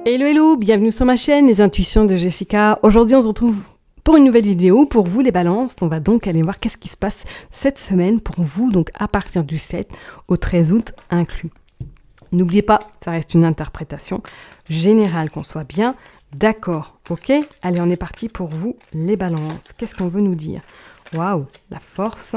Hello hello, bienvenue sur ma chaîne Les Intuitions de Jessica. Aujourd'hui on se retrouve pour une nouvelle vidéo pour vous les balances. On va donc aller voir qu'est-ce qui se passe cette semaine pour vous, donc à partir du 7 au 13 août inclus. N'oubliez pas, ça reste une interprétation générale, qu'on soit bien d'accord, ok? Allez, on est parti pour vous les balances. Qu'est-ce qu'on veut nous dire? Waouh, la force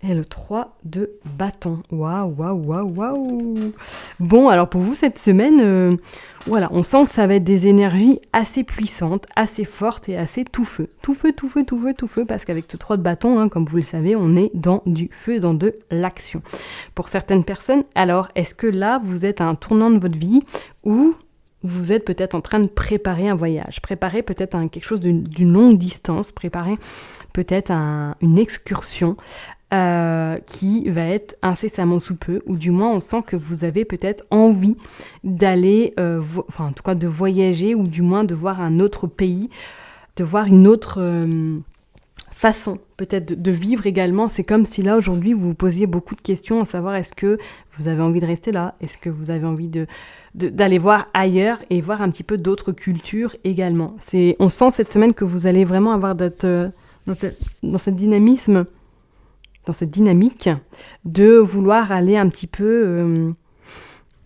et le 3 de bâton. Waouh, waouh, waouh, waouh. Bon, alors pour vous cette semaine, voilà, on sent que ça va être des énergies assez puissantes, assez fortes et assez tout feu. Tout feu, tout feu, tout feu, tout feu, parce qu'avec ce 3 de bâton, comme vous le savez, on est dans du feu, dans de l'action. Pour certaines personnes, alors, est-ce que là, vous êtes à un tournant de votre vie où vous êtes peut-être en train de préparer un voyage, préparer peut-être quelque chose d'une longue distance, préparer peut-être une excursion qui va être incessamment sous peu, ou du moins on sent que vous avez peut-être envie d'aller, en tout cas de voyager, ou du moins de voir un autre pays, de voir une autre façon peut-être de vivre également. C'est comme si là aujourd'hui vous vous posiez beaucoup de questions à savoir est-ce que vous avez envie de rester là, est-ce que vous avez envie d'aller voir ailleurs et voir un petit peu d'autres cultures également. On sent cette semaine que vous allez vraiment avoir dans cette dynamisme, dans cette dynamique de vouloir aller un petit peu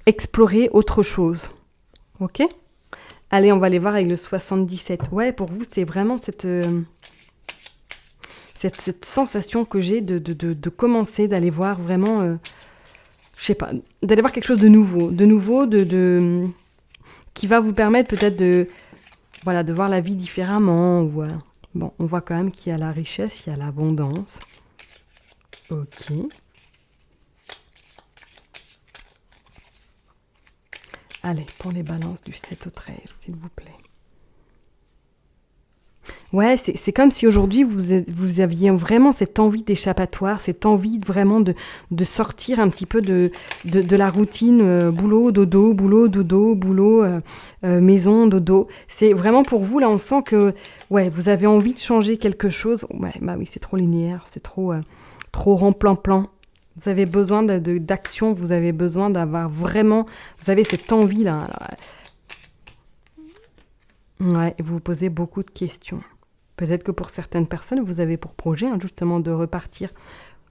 explorer autre chose. Ok ? Allez, on va aller voir avec le 77. Ouais, pour vous, c'est vraiment cette sensation que j'ai de commencer, d'aller voir vraiment, je sais pas, d'aller voir quelque chose de nouveau, qui va vous permettre peut-être de voir la vie différemment. Ou, bon, on voit quand même qu'il y a la richesse, il y a l'abondance. Ok. Allez, pour les balances du 7 au 13, s'il vous plaît. Ouais, c'est comme si aujourd'hui vous aviez vraiment cette envie d'échappatoire, cette envie vraiment de sortir un petit peu de la routine, boulot, dodo, maison, dodo. C'est vraiment pour vous, là, on sent que ouais, vous avez envie de changer quelque chose. Ouais, bah oui, c'est trop linéaire, c'est trop remplan-plan. Vous avez besoin d'action, vous avez besoin d'avoir vraiment... Vous avez cette envie-là. Ouais, vous vous posez beaucoup de questions. Peut-être que pour certaines personnes, vous avez pour projet justement de repartir,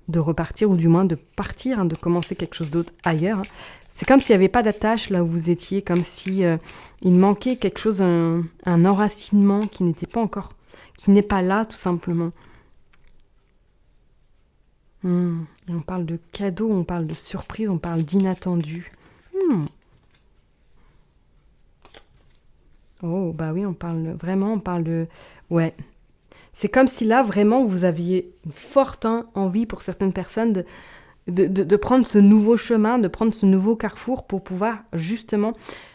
ou du moins de partir, de commencer quelque chose d'autre ailleurs. C'est comme s'il n'y avait pas d'attache là où vous étiez, comme si il manquait quelque chose, un enracinement qui n'était pas encore, qui n'est pas là tout simplement. On parle de cadeaux, on parle de surprise, on parle d'inattendu. Oh, bah oui, on parle de... Ouais. C'est comme si là, vraiment, vous aviez une forte envie pour certaines personnes de prendre ce nouveau chemin, de prendre ce nouveau carrefour pour pouvoir justement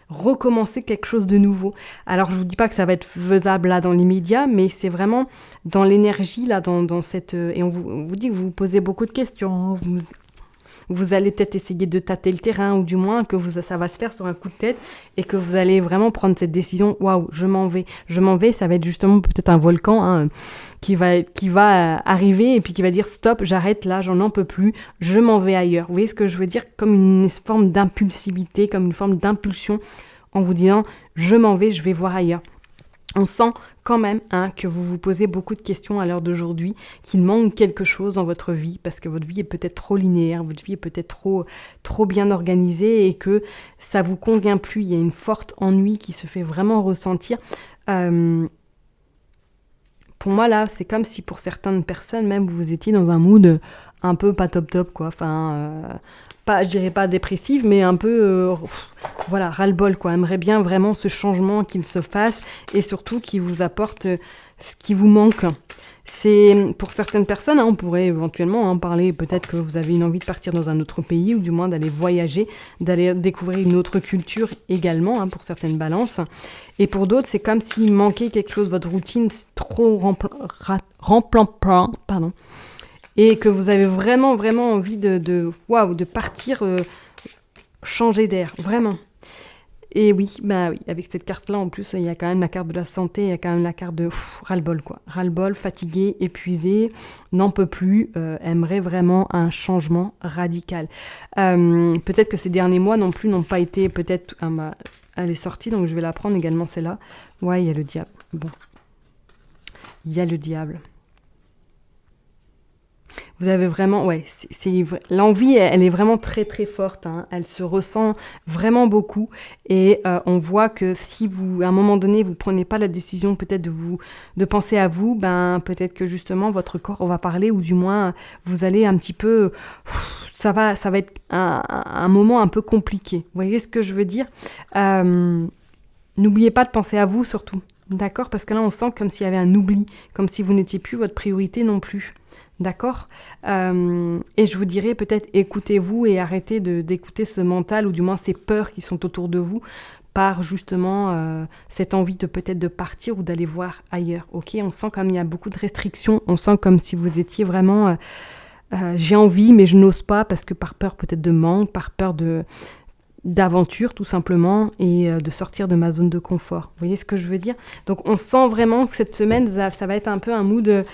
recommencer quelque chose de nouveau. Alors, je vous dis pas que ça va être faisable là dans l'immédiat, mais c'est vraiment dans l'énergie, là, dans cette... Et on vous dit que vous vous posez beaucoup de questions, vous allez peut-être essayer de tâter le terrain, ou du moins que ça va se faire sur un coup de tête et que vous allez vraiment prendre cette décision. Waouh, je m'en vais. Ça va être justement peut-être un volcan qui va arriver et puis qui va dire stop, j'arrête là, j'en peux plus, je m'en vais ailleurs. Vous voyez ce que je veux dire? Comme une forme d'impulsivité, comme une forme d'impulsion en vous disant je m'en vais, je vais voir ailleurs. On sent quand même que vous vous posez beaucoup de questions à l'heure d'aujourd'hui, qu'il manque quelque chose dans votre vie, parce que votre vie est peut-être trop linéaire, votre vie est peut-être trop bien organisée et que ça vous convient plus. Il y a une forte ennui qui se fait vraiment ressentir. Pour moi, là, c'est comme si pour certaines personnes, même vous étiez dans un mood un peu pas top, quoi. Enfin... je dirais pas dépressive, mais un peu, ras-le-bol, quoi. Aimerait bien vraiment ce changement qu'il se fasse et surtout qu'il vous apporte ce qui vous manque. C'est pour certaines personnes, on pourrait éventuellement en parler, peut-être que vous avez une envie de partir dans un autre pays ou du moins d'aller voyager, d'aller découvrir une autre culture également, pour certaines balances. Et pour d'autres, c'est comme s'il manquait quelque chose, votre routine, c'est trop remplan-plan, pardon. Et que vous avez vraiment envie de partir, changer d'air, vraiment. Et oui, bah oui, avec cette carte-là, en plus, il y a quand même la carte de la santé, il y a quand même la carte de ras-le-bol, quoi. Ras-le-bol, fatigué, épuisé, n'en peut plus, aimerait vraiment un changement radical. Peut-être que ces derniers mois non plus n'ont pas été, peut-être, elle est sortie, donc je vais la prendre également, celle-là. Ouais, il y a le diable. Bon, il y a le diable. Vous avez vraiment, ouais, l'envie, elle est vraiment très très forte, hein. Elle se ressent vraiment beaucoup et on voit que si vous, à un moment donné, vous prenez pas la décision peut-être de penser à vous, ben peut-être que justement votre corps va parler ou du moins vous allez un petit peu, ça va être un moment un peu compliqué. Vous voyez ce que je veux dire? N'oubliez pas de penser à vous surtout, d'accord? Parce que là on sent comme s'il y avait un oubli, comme si vous n'étiez plus votre priorité non plus. D'accord. Et je vous dirais peut-être écoutez-vous et arrêtez d'écouter ce mental ou du moins ces peurs qui sont autour de vous par justement cette envie de peut-être de partir ou d'aller voir ailleurs. Ok, on sent comme il y a beaucoup de restrictions, on sent comme si vous étiez vraiment j'ai envie mais je n'ose pas parce que par peur peut-être de manque, par peur d'aventure tout simplement et de sortir de ma zone de confort. Vous voyez ce que je veux dire? Donc on sent vraiment que cette semaine ça va être un peu un mood.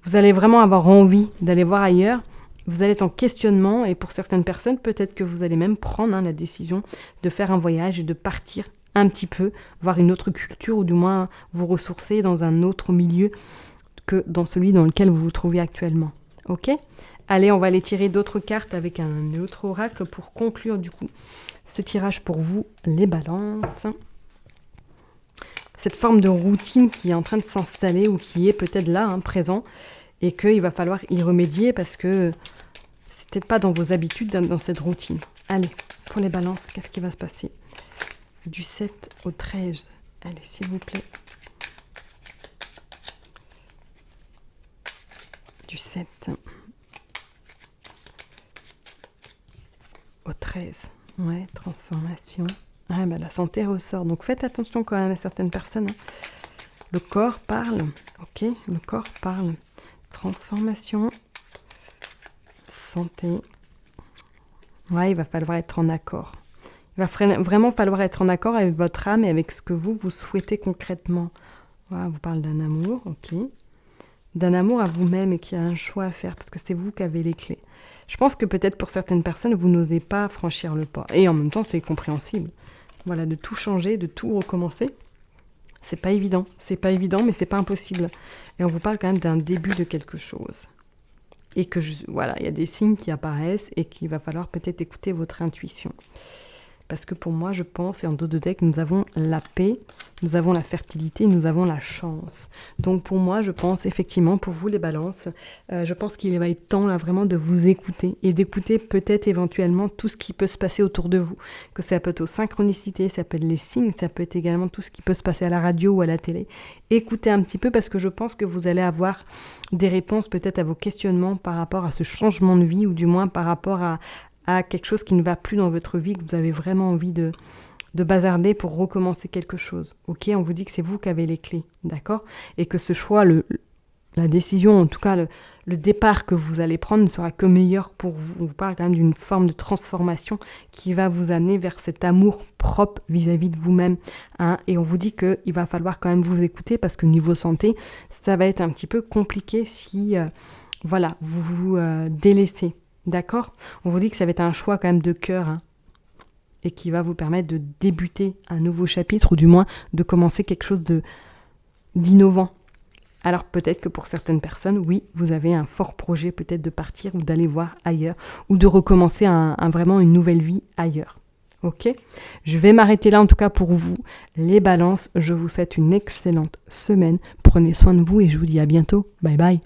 Vous allez vraiment avoir envie d'aller voir ailleurs, vous allez être en questionnement et pour certaines personnes, peut-être que vous allez même prendre la décision de faire un voyage et de partir un petit peu, voir une autre culture ou du moins vous ressourcer dans un autre milieu que dans celui dans lequel vous vous trouvez actuellement. Ok ? Allez, on va aller tirer d'autres cartes avec un autre oracle pour conclure du coup ce tirage pour vous, les balances. Cette forme de routine qui est en train de s'installer ou qui est peut-être là, présent, et qu'il va falloir y remédier parce que c'est peut-être pas dans vos habitudes, dans cette routine. Allez, pour les balances, qu'est-ce qui va se passer? Du 7 au 13. Allez, s'il vous plaît. Du 7 au 13. Ouais, transformation. Ah, bah, la santé ressort. Donc faites attention quand même à certaines personnes. Le corps parle. Ok, le corps parle. Transformation. Santé. Ouais, il va falloir être en accord. Il va vraiment falloir être en accord avec votre âme et avec ce que vous souhaitez concrètement. Voilà, on vous parle d'un amour, ok. D'un amour à vous-même et qui a un choix à faire parce que c'est vous qui avez les clés. Je pense que peut-être pour certaines personnes, vous n'osez pas franchir le pas. Et en même temps, c'est compréhensible. Voilà, de tout changer, de tout recommencer. C'est pas évident, mais c'est pas impossible. Et on vous parle quand même d'un début de quelque chose. Et que, voilà, il y a des signes qui apparaissent et qu'il va falloir peut-être écouter votre intuition. Parce que pour moi, je pense, et en dos de deck, nous avons la paix, nous avons la fertilité, nous avons la chance. Donc pour moi, je pense effectivement, pour vous les balances, je pense qu'il va être temps là vraiment de vous écouter et d'écouter peut-être éventuellement tout ce qui peut se passer autour de vous. Que ça peut être aux synchronicités, ça peut être les signes, ça peut être également tout ce qui peut se passer à la radio ou à la télé. Écoutez un petit peu parce que je pense que vous allez avoir des réponses peut-être à vos questionnements par rapport à ce changement de vie ou du moins par rapport à quelque chose qui ne va plus dans votre vie, que vous avez vraiment envie de bazarder pour recommencer quelque chose. Ok, on vous dit que c'est vous qui avez les clés, d'accord? Et que ce choix, la décision, en tout cas le départ que vous allez prendre ne sera que meilleur pour vous. On vous parle quand même d'une forme de transformation qui va vous amener vers cet amour propre vis-à-vis de vous-même. Et on vous dit qu'il va falloir quand même vous écouter parce que niveau santé, ça va être un petit peu compliqué si vous vous délaissez. D'accord? On vous dit que ça va être un choix quand même de cœur et qui va vous permettre de débuter un nouveau chapitre ou du moins de commencer quelque chose d'innovant. Alors peut-être que pour certaines personnes, oui, vous avez un fort projet peut-être de partir ou d'aller voir ailleurs ou de recommencer vraiment une nouvelle vie ailleurs. Ok? Je vais m'arrêter là en tout cas pour vous. Les balances, je vous souhaite une excellente semaine. Prenez soin de vous et je vous dis à bientôt. Bye bye.